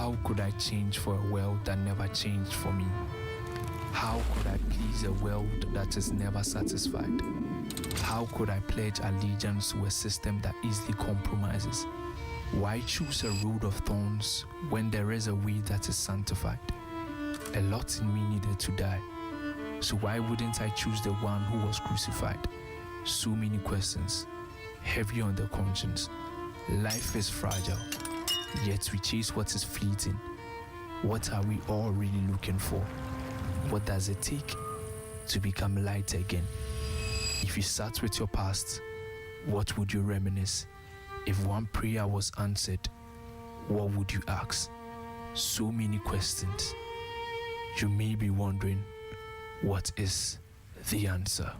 How could I change for a world that never changed for me? How could I please a world that is never satisfied? How could I pledge allegiance to a system that easily compromises? Why choose a road of thorns when there is a way that is sanctified? A lot in me needed to die, so why wouldn't I choose the one who was crucified? So many questions, heavy on the conscience. Life is fragile, yet we chase what is fleeting. What are we all really looking for? What does it take to become light again? If you sat with your past, what would you reminisce? If one prayer was answered, what would you ask? So many questions. You may be wondering, what is the answer?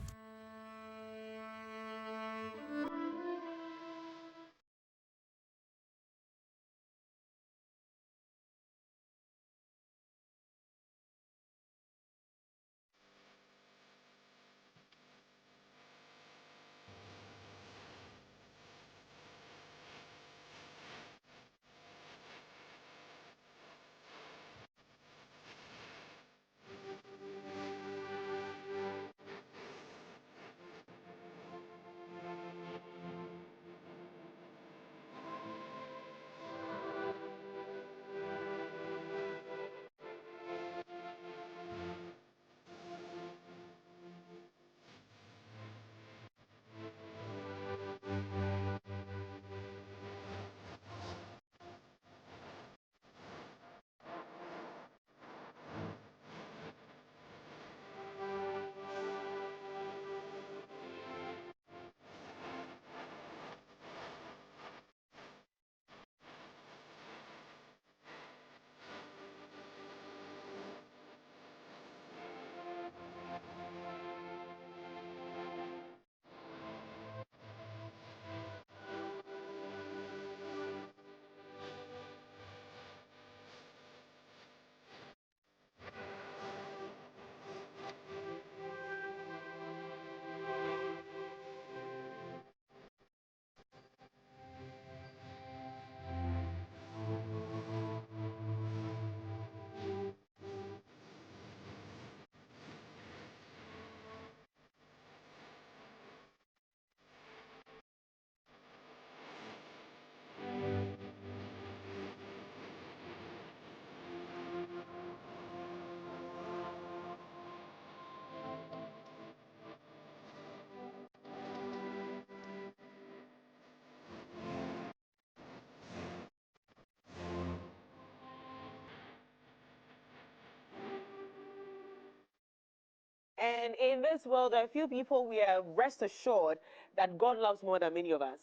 And in this world, there are few people we are rest assured that God loves more than many of us.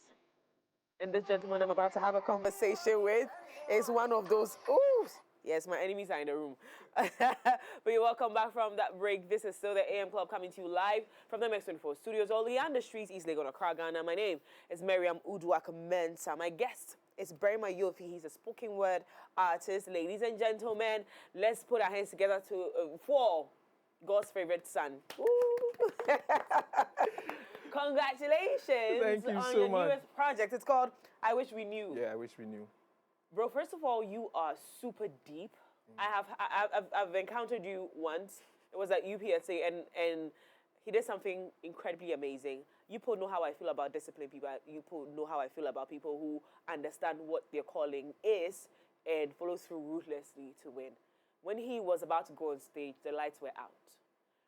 And this gentleman I'm about to have a conversation with is one of those. Ooh, yes, my enemies are in the room. But you're welcome back from that break. This is still the AM Club coming to you live from the Max24 studios, only on the streets, East Legon, Accra, Ghana. My name is Miriam Uduak Mensah. My guest is Barima Yoofi. He's a spoken word artist. Ladies and gentlemen, let's put our hands together for God's favorite son. Congratulations Thank you on so your much. newest project. It's called I Wish We Knew. Yeah, I wish we knew. Bro, first of all, you are super deep. I've encountered you once. It was at UPSA, and he did something incredibly amazing. You people know how I feel about disciplined people. You people know how I feel about people who understand what their calling is and follow through ruthlessly to win. When he was about to go on stage, the lights were out.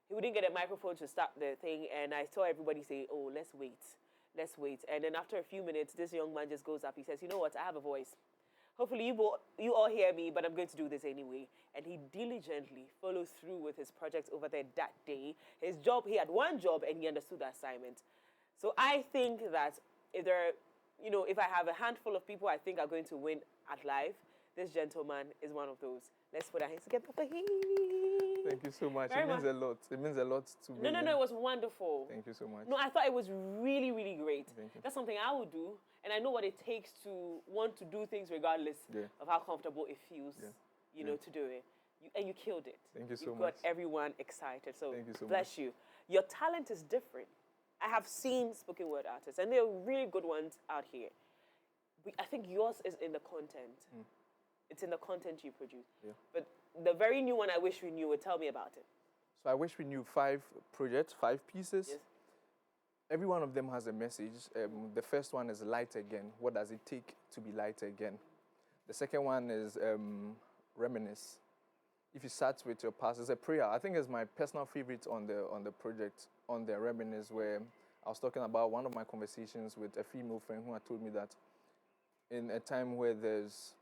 He wouldn't get a microphone to start the thing, and I saw everybody say, "Oh, let's wait, let's wait." And then after a few minutes, this young man just goes up. He says, "You know what? I have a voice. Hopefully you all hear me, but I'm going to do this anyway." And he diligently followed through with his project over there that day. His job, he had one job, and he understood the assignment. So I think that if I have a handful of people I think are going to win at life, this gentleman is one of those. Let's put our hands together for him. Thank you so much. Very It means much. a lot. It means a lot to me. No, it was wonderful. Thank you so much. No, I thought it was really, really great. Thank you. That's something I would do, and I know what it takes to want to do things regardless of how comfortable it feels, to do it. And you killed it. Thank you so You much. got everyone excited. So Thank you so bless much. you. Your talent is different. I have seen spoken word artists, and there are really good ones out here. I think yours is in the content. It's in the content you produce. Yeah. But the very new one I wish we knew would tell me about it. So I wish we knew 5 projects, 5 pieces. Yes. Every one of them has a message. The first one is light again. What does it take to be light again? The second one is reminisce. If you start with your past, it's a prayer. I think it's my personal favorite on the project, on the reminisce, where I was talking about one of my conversations with a female friend who had told me that in a time where there's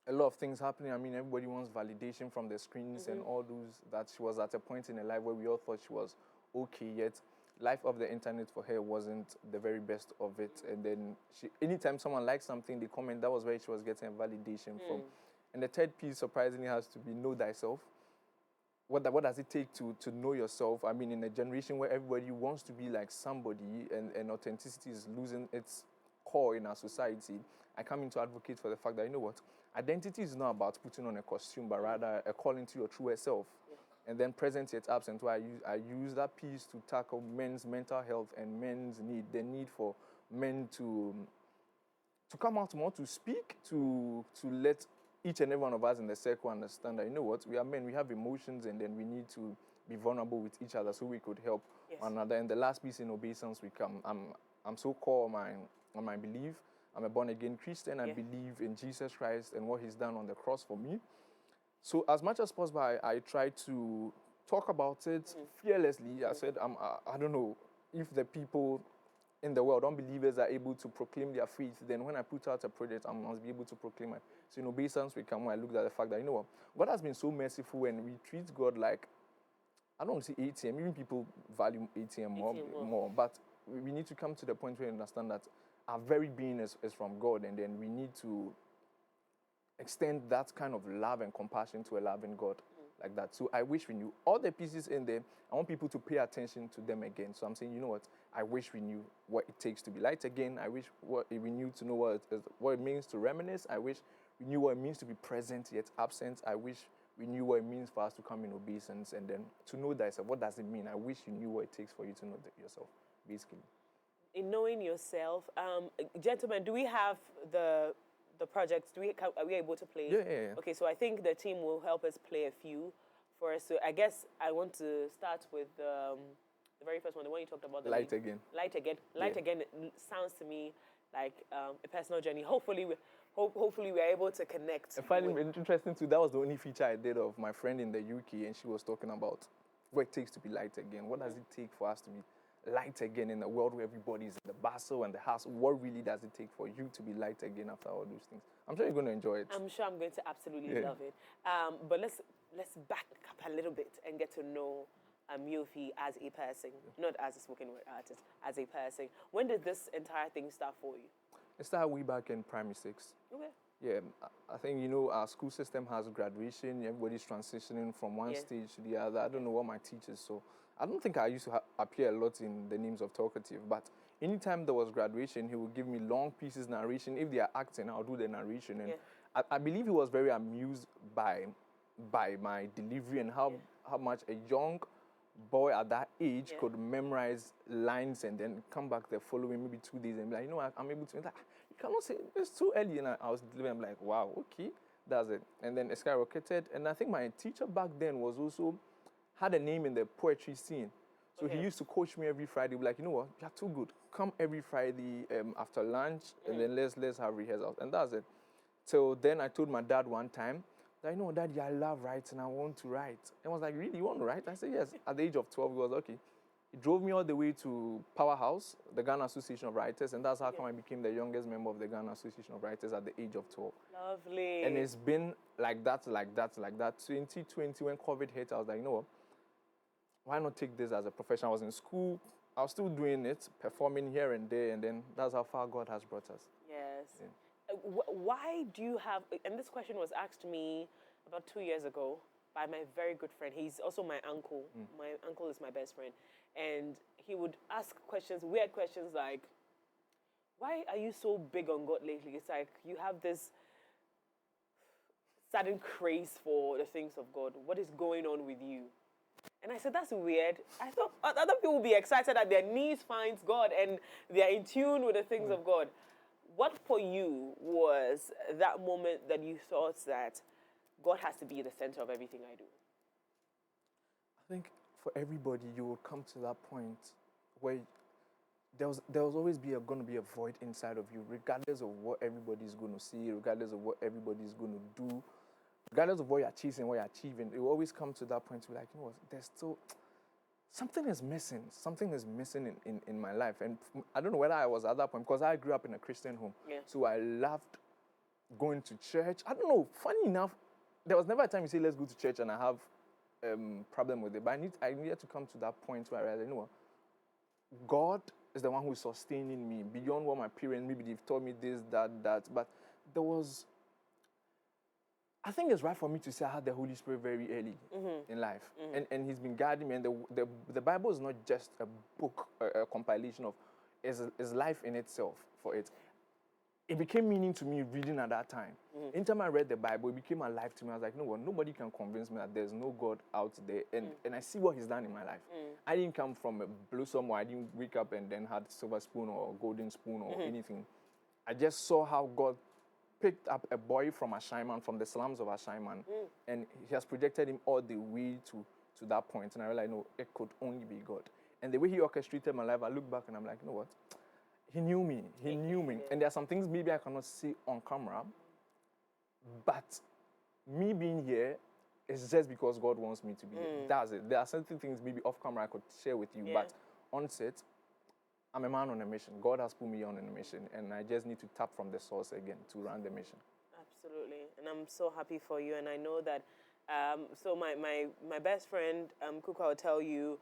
a lot of things happening, I mean, everybody wants validation from the screens and all those, that she was at a point in her life where we all thought she was okay, yet life of the internet for her wasn't the very best of it. And then anytime someone likes something, they comment, that was where she was getting validation from. And the third piece, surprisingly, has to be know thyself. What does it take to know yourself? I mean, in a generation where everybody wants to be like somebody and authenticity is losing its core in our society, I come in to advocate for the fact that, you know what, identity is not about putting on a costume, but rather a calling to your truer self. And then present yet absent, where I use that piece to tackle men's mental health and men's need, the need for men to come out more, to speak, to let each and every one of us in the circle understand that, you know what, we are men, we have emotions, and then we need to be vulnerable with each other so we could help one another. And the last piece, in obeisance, we come. I'm so core on my belief. I'm a born-again Christian. I believe in Jesus Christ and what he's done on the cross for me. So as much as possible, I try to talk about it fearlessly. I said, I don't know if the people in the world, unbelievers, are able to proclaim their faith, then when I put out a project, I must be able to proclaim it. So in obeisance, we come, I looked at the fact that, you know what, God has been so merciful, and we treat God like, I don't want to say ATM, even people value ATM more, but we need to come to the point where we understand that our very being is from God, and then we need to extend that kind of love and compassion to a loving God like that. So I wish we knew all the pieces in there. I want people to pay attention to them again. So I'm saying, you know what, I wish we knew what it takes to be light again. I wish we knew to know what it means to reminisce. I wish we knew what it means to be present yet absent. I wish we knew what it means for us to come in obeisance, and then to know thyself. What does it mean? I wish you knew what it takes for you to know yourself, basically. In knowing yourself, gentlemen, do we have the projects? Are we able to play? Yeah. Okay, so I think the team will help us play a few for us. So I guess I want to start with the very first one, the one you talked about. Light again. Light again. Light again. It sounds to me like a personal journey. Hopefully, we're able to connect. I find it interesting too. That was the only feature I did of my friend in the UK, and she was talking about what it takes to be light again. What does it take for us to be light again in a world where everybody's in the bustle and the hassle? What really does it take for you to be light again after all those things? I'm sure you're going to enjoy it. I'm sure I'm going to absolutely love it. But let's back up a little bit and get to know Yoofi as a person, not as a spoken word artist, as a person. When did this entire thing start for you? It started way back in primary 6. Okay. Yeah, I think, our school system has graduation. Everybody's transitioning from one stage to the other. I don't know what my teachers saw. I don't think I used to appear a lot in the names of Talkative, but anytime there was graduation, he would give me long pieces narration. If they are acting, I'll do the narration. And I believe he was very amused by my delivery and how much a young boy at that age could memorize lines and then come back the following maybe 2 days and be like, I'm able to. Like, you cannot say it's too early. And I was delivering, I'm like, wow, okay, that's it. And then it skyrocketed. And I think my teacher back then was also had a name in the poetry scene. So he used to coach me every Friday. Be like, you know what, you're too good. Come every Friday after lunch, and then let's have rehearsals. And that's it. So then I told my dad one time that, you know, Daddy, I love writing. I want to write. And I was like, really, you want to write? I said, yes. At the age of 12, he was okay. He drove me all the way to Powerhouse, the Ghana Association of Writers, and that's how come I became the youngest member of the Ghana Association of Writers at the age of 12. Lovely. And it's been like that. 2020, when COVID hit, I was like, you know what? Why not take this as a profession? I was in school. I was still doing it, performing here and there, and then that's how far God has brought us. Yes. Yeah. Why do you have, and this question was asked to me about 2 years ago by my very good friend. He's also my uncle. My uncle is my best friend. And he would ask questions, weird questions like, why are you so big on God lately? It's like you have this sudden craze for the things of God. What is going on with you? And I said, that's weird. I thought other people would be excited that their niece finds God and they're in tune with the things of God. What for you was that moment that you thought that God has to be the center of everything I do? I think for everybody, you will come to that point where there will always be going to be a void inside of you, regardless of what everybody's going to see, regardless of what everybody's going to do, regardless of what you're chasing, what you're achieving. It will always come to that point to be like, you know what, there's still something is missing. Something is missing in my life. And I don't know whether I was at that point because I grew up in a Christian home. Yeah. So I loved going to church. I don't know, funny enough, there was never a time you say, let's go to church and I have problem with it. But I needed to come to that point where I realized, you know what, God is the one who is sustaining me beyond what my parents, maybe they've told me this, that. But there was, I think it's right for me to say I had the Holy Spirit very early in life. And He's been guiding me. And the Bible is not just a book, a compilation of, is life in itself for it. It became meaning to me reading at that time. Anytime I read the Bible, it became alive to me. I was like, no one, nobody can convince me that there's no God out there. And I see what He's done in my life. I didn't come from a blue somewhere. I didn't wake up and then had silver spoon or golden spoon or anything. I just saw how God picked up a boy from Ashaiman, from the slums of Ashaiman, and He has projected him all the way to that point. And I realized, no, it could only be God. And the way He orchestrated my life, I look back and I'm like, you know what? He knew me. He knew me. And there are some things maybe I cannot see on camera, but me being here is just because God wants me to be here. That's it. There are certain things maybe off camera I could share with you, but on set, I'm a man on a mission. God has put me on a mission, and I just need to tap from the source again to run the mission. Absolutely. And I'm so happy for you. And I know that, so my best friend, Kuka, will tell you,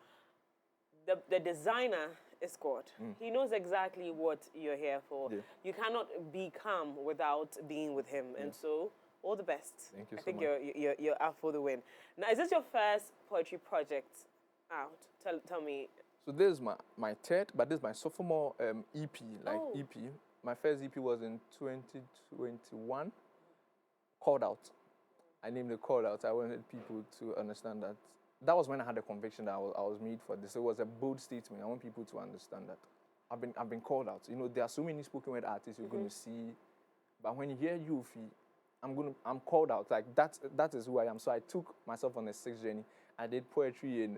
the designer is God. He knows exactly what you're here for. Yeah. You cannot be calm without being with Him. And so, all the best. Thank you so much. I think you're out for the win. Now, is this your first poetry project out? Tell me. So this is my third, but this is my sophomore EP, EP. My first EP was in 2021, Called Out. I named it Called Out. I wanted people to understand that. That was when I had the conviction that I was made for this. It was a bold statement. I want people to understand that I've been called out. You know, there are so many spoken word artists you're going to see, but when you hear Yoofi, I'm called out. Like that is who I am. So I took myself on a 6th journey. I did poetry in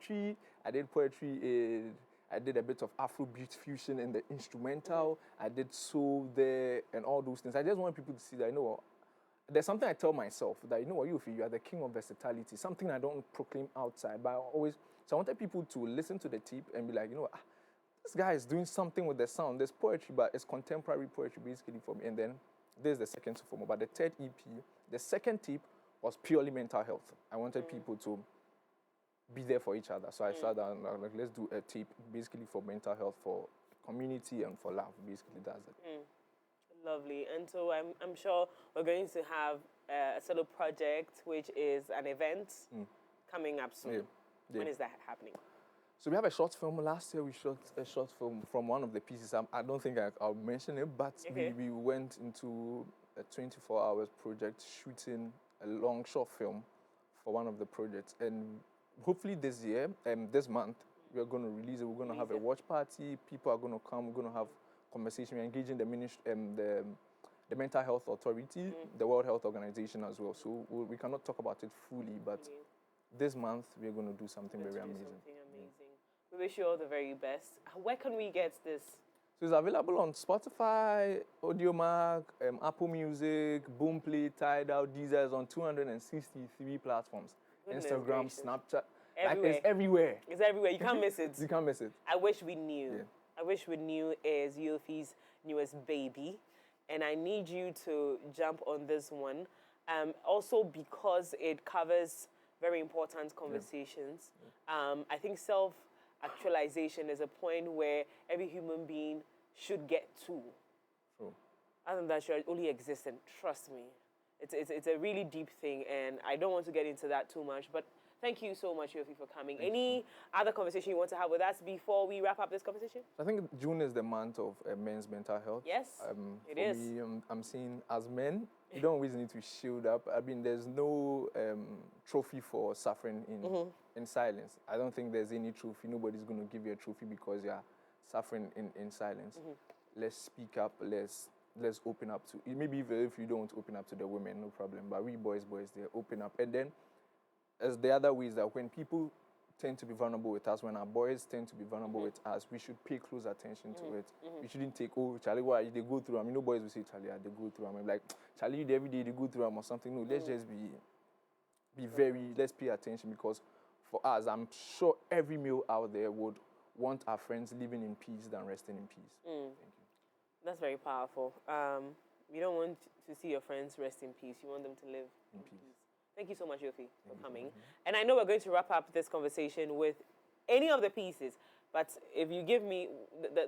Tree. I did poetry in. I did a bit of Afrobeat fusion in the instrumental. I did soul there and all those things. I just want people to see that, you know what, there's something I tell myself that, you know what, you are the king of versatility, something I don't proclaim outside, but so I wanted people to listen to the tip and be like, you know what, this guy is doing something with the sound. There's poetry, but it's contemporary poetry basically for me. And then there's the second sophomore. But the third EP, the second tip was purely mental health. I wanted people to be there for each other. So I sat down, like, let's do a tip basically for mental health, for community and for love. Basically, that's it. Lovely. And so I'm sure we're going to have a solo project, which is an event coming up soon. Yeah. When is that happening? So we have a short film. Last year we shot a short film from one of the pieces. I don't think I'll mention it, but we went into a 24 hours project shooting a long short film for one of the projects. And hopefully this year, this month, we're going to release it. We're going to have a watch party. People are going to come. We're going to have conversation. We're engaging the Mental Health Authority, the World Health Organization as well. So we cannot talk about it fully, but this month we're going to do something very amazing. We wish you all the very best. Where can we get this? So it's available on Spotify, Audiomack, Apple Music, Boomplay, Tidal, Deezer. Is on 263 platforms. Instagram, Snapchat. Everywhere. Like, it's everywhere. It's everywhere. You can't miss it. You can't miss it. I wish we knew. Yeah. I wish we knew is Yoofi's newest baby. And I need you to jump on this one. Also because it covers very important conversations. I think self-actualization is a point where every human being should get to. True. Other than that, should only exist, and trust me, it's a really deep thing, and I don't want to get into that too much, but thank you so much, Yoofi, for coming. Any other conversation you want to have with us before we wrap up this conversation? I think June is the month of men's mental health. Yes, it is. For me, I'm seeing as men, you don't always need to shield up. I mean, there's no trophy for suffering in silence. I don't think there's any trophy. Nobody's going to give you a trophy because you're suffering in silence. Let's speak up. Let's let's open up to. Maybe if you don't open up to the women, no problem. But we boys, they open up. And then, as the other way is that when people tend to be vulnerable with us, when our boys tend to be vulnerable with us, we should pay close attention to it. We shouldn't take, oh, Charlie, why they go through? I mean, no boys will say, Charlie, they go through. I mean, like, Charlie, every day they go through or something. No, let's just let's pay attention, because for us, I'm sure every male out there would want our friends living in peace than resting in peace. Thank you. That's very powerful. You don't want to see your friends rest in peace. You want them to live in peace. Thank you so much, Yoofi, for coming. And I know we're going to wrap up this conversation with any of the pieces, but if you give me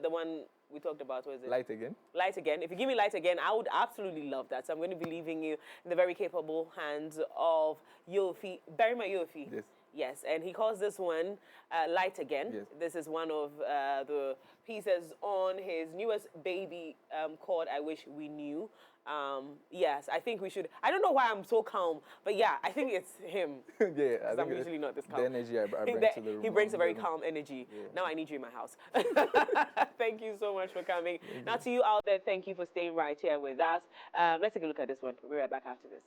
the one we talked about, what is it? Light Again? Light Again. If you give me Light Again, I would absolutely love that. So I'm going to be leaving you in the very capable hands of Yoofi, Barima Yoofi. Yes. Yes, and he calls this one Light Again. Yes. This is one of the pieces on his newest baby called I Wish We Knew. Yes, I think we should. I don't know why I'm so calm, but yeah, I think it's him. Yeah, I think I'm usually not this calm. The energy I bring to the room. He brings a very calm energy. Yeah. Now I need you in my house. Thank you so much for coming. Now to you out there, thank you for staying right here with us. Let's take a look at this one. We'll be right back after this.